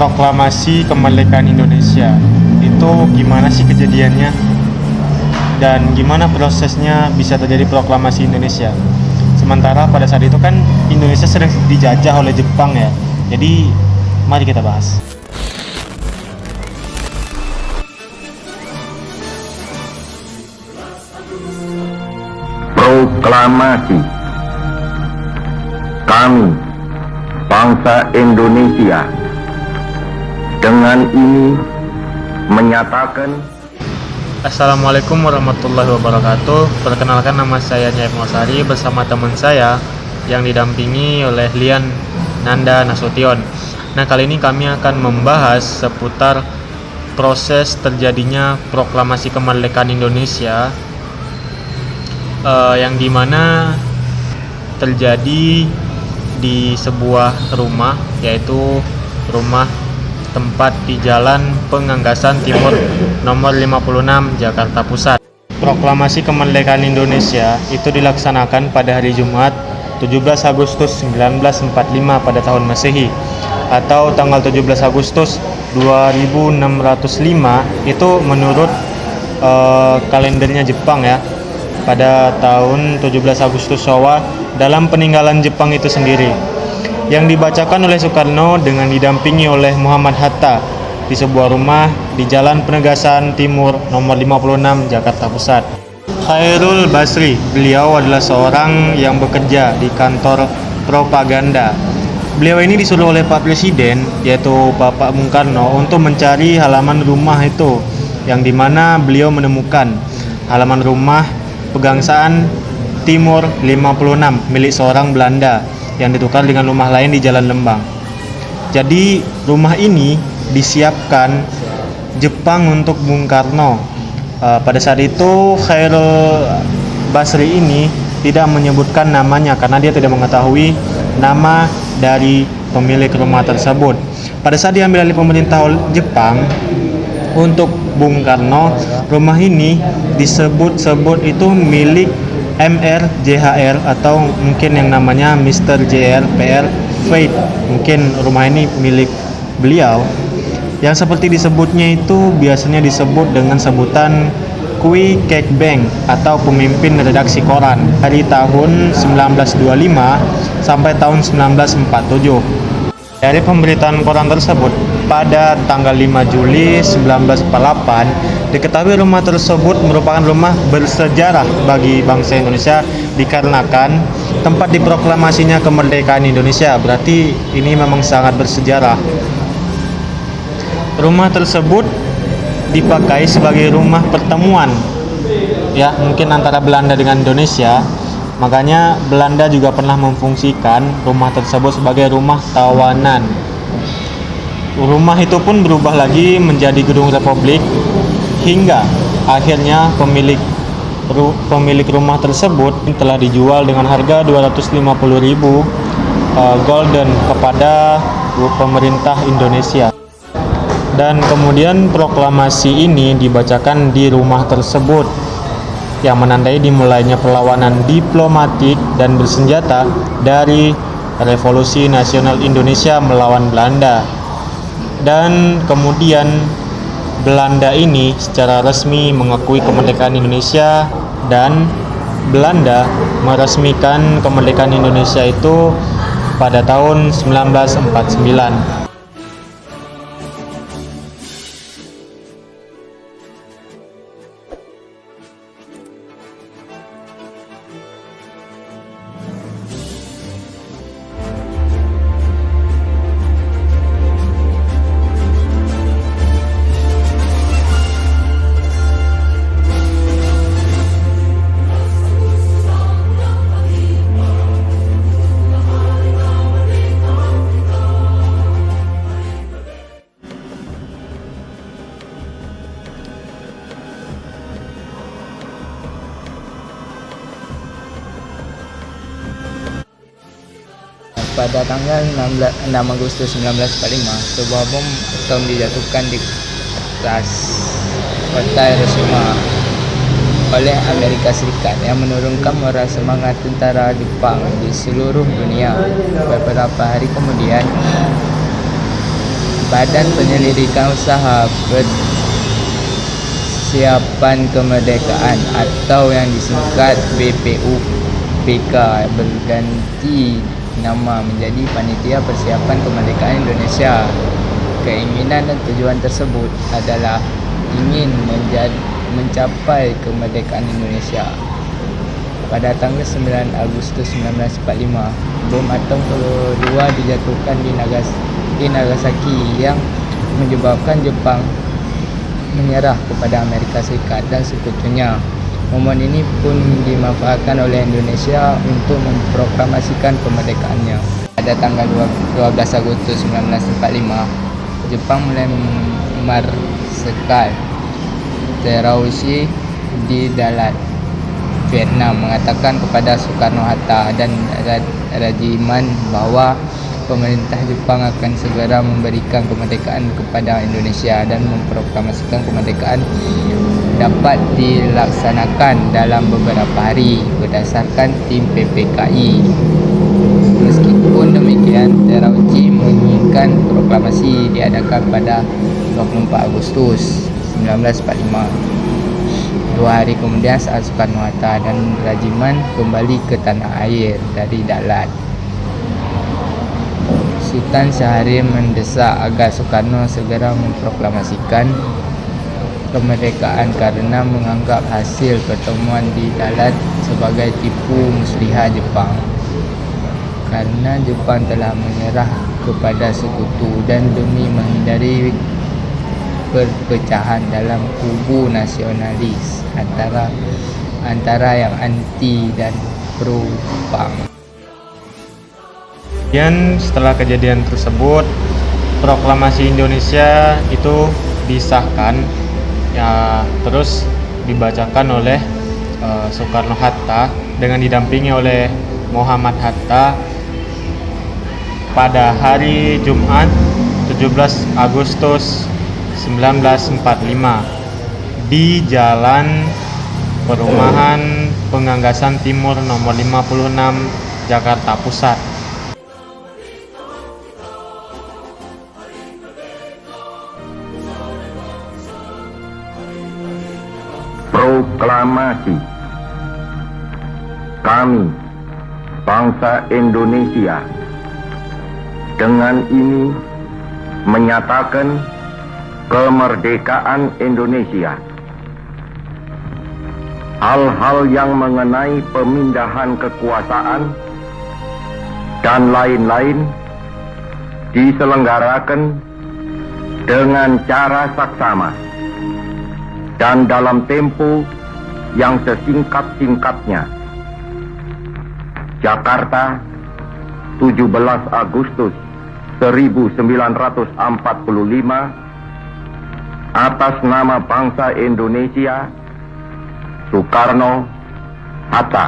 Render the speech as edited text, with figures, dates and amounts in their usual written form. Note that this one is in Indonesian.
proklamasi kemerdekaan Indonesia. Itu gimana sih kejadiannya? Dan gimana prosesnya bisa terjadi proklamasi Indonesia? Sementara pada saat itu kan Indonesia sedang dijajah oleh Jepang ya. Jadi mari kita bahas. Proklamasi. Kami, bangsa Indonesia, dengan ini menyatakan. Assalamualaikum warahmatullahi wabarakatuh. Perkenalkan, nama saya Nyai Mosari bersama teman saya yang didampingi oleh Lian Nanda Nasution. Nah, kali ini kami akan membahas seputar proses terjadinya proklamasi kemerdekaan Indonesia yang dimana terjadi di sebuah rumah, yaitu rumah tempat di Jalan Penganggasan Timur nomor 56 Jakarta Pusat. Proklamasi kemerdekaan Indonesia itu dilaksanakan pada hari Jumat 17 Agustus 1945 pada tahun Masehi, atau tanggal 17 Agustus 2605 itu menurut kalendernya Jepang ya, pada tahun 17 Agustus Showa dalam peninggalan Jepang itu sendiri, yang dibacakan oleh Soekarno dengan didampingi oleh Muhammad Hatta di sebuah rumah di Jalan Penegasan Timur nomor 56 Jakarta Pusat. Khairul Basri, beliau adalah seorang yang bekerja di kantor propaganda. Beliau ini disuruh oleh Pak Presiden, yaitu Bapak Bung Karno, untuk mencari halaman rumah itu, yang dimana beliau menemukan halaman rumah Pegangsaan Timur 56 milik seorang Belanda yang ditukar dengan rumah lain di Jalan Lembang. Jadi rumah ini disiapkan Jepang untuk Bung Karno. Pada saat itu Khairul Basri ini tidak menyebutkan namanya karena dia tidak mengetahui nama dari pemilik rumah tersebut. Pada saat diambil alih pemerintah Jepang untuk Bung Karno, rumah ini disebut-sebut itu milik Mr. JHR atau mungkin yang namanya Mr. JR PR Fate. Mungkin rumah ini milik beliau. Yang seperti disebutnya itu biasanya disebut dengan sebutan Kui Kek Bank atau pemimpin redaksi koran dari tahun 1925 sampai tahun 1947. Dari pemberitaan koran tersebut, pada tanggal 5 Juli 1948, diketahui rumah tersebut merupakan rumah bersejarah bagi bangsa Indonesia dikarenakan tempat diproklamasinya kemerdekaan Indonesia. Berarti ini memang sangat bersejarah. Rumah tersebut dipakai sebagai rumah pertemuan, ya, mungkin antara Belanda dengan Indonesia. Makanya Belanda juga pernah memfungsikan rumah tersebut sebagai rumah tawanan. Rumah itu pun berubah lagi menjadi gedung Republik hingga akhirnya pemilik rumah tersebut telah dijual dengan harga 250.000 golden kepada pemerintah Indonesia. Dan kemudian proklamasi ini dibacakan di rumah tersebut, yang menandai dimulainya perlawanan diplomatik dan bersenjata dari Revolusi Nasional Indonesia melawan Belanda. Dan kemudian Belanda ini secara resmi mengakui kemerdekaan Indonesia, dan Belanda meresmikan kemerdekaan Indonesia itu pada tahun 1949. Pada tanggal 6 Agustus 1945, sebuah bom atom dijatuhkan di kelas kota Hiroshima oleh Amerika Serikat yang menurunkan moral semangat tentara Jepang di seluruh dunia. Beberapa hari kemudian, Badan Penyelidikan Usaha Persiapan Kemerdekaan atau yang disingkat BPUPK berganti nama menjadi Panitia Persiapan Kemerdekaan Indonesia. Keinginan dan tujuan tersebut adalah ingin mencapai kemerdekaan Indonesia. Pada tanggal 9 Agustus 1945, bom atom kedua dijatuhkan di Nagasaki yang menyebabkan Jepang menyerah kepada Amerika Serikat dan sekutunya. Momen ini pun dimanfaatkan oleh Indonesia untuk memproklamasikan kemerdekaannya. Pada tanggal 12 Agustus 1945, Jepang mulai marsekal Terauchi di Dalat, Vietnam, mengatakan kepada Soekarno-Hatta dan Rajiman bahwa pemerintah Jepang akan segera memberikan kemerdekaan kepada Indonesia dan memproklamasikan kemerdekaan dapat dilaksanakan dalam beberapa hari berdasarkan tim PPKI. Meskipun demikian, Terauchi menginginkan proklamasi diadakan pada 24 Agustus 1945. 2 hari kemudian saat Soekarno-Hatta dan Rajiman kembali ke tanah air dari Dalat, Sultan Syahrir mendesak agar Soekarno segera memproklamasikan kemerdekaan karena menganggap hasil pertemuan di Dalat sebagai tipu muslihat Jepang. Karena Jepang telah menyerah kepada sekutu dan demi menghindari perpecahan dalam kubu nasionalis antara yang anti dan pro Jepang. Dan setelah kejadian tersebut, proklamasi Indonesia itu disahkan ya, terus dibacakan oleh Soekarno-Hatta dengan didampingi oleh Muhammad Hatta pada hari Jumat 17 Agustus 1945 di Jalan Perumahan Penganggasan Timur nomor 56 Jakarta Pusat. Proklamasi. Kami, bangsa Indonesia, dengan ini menyatakan kemerdekaan Indonesia. Hal-hal yang mengenai pemindahan kekuasaan dan lain-lain diselenggarakan dengan cara saksama dan dalam tempo yang sesingkat-singkatnya. Jakarta, 17 Agustus 1945, atas nama bangsa Indonesia, Soekarno-Hatta.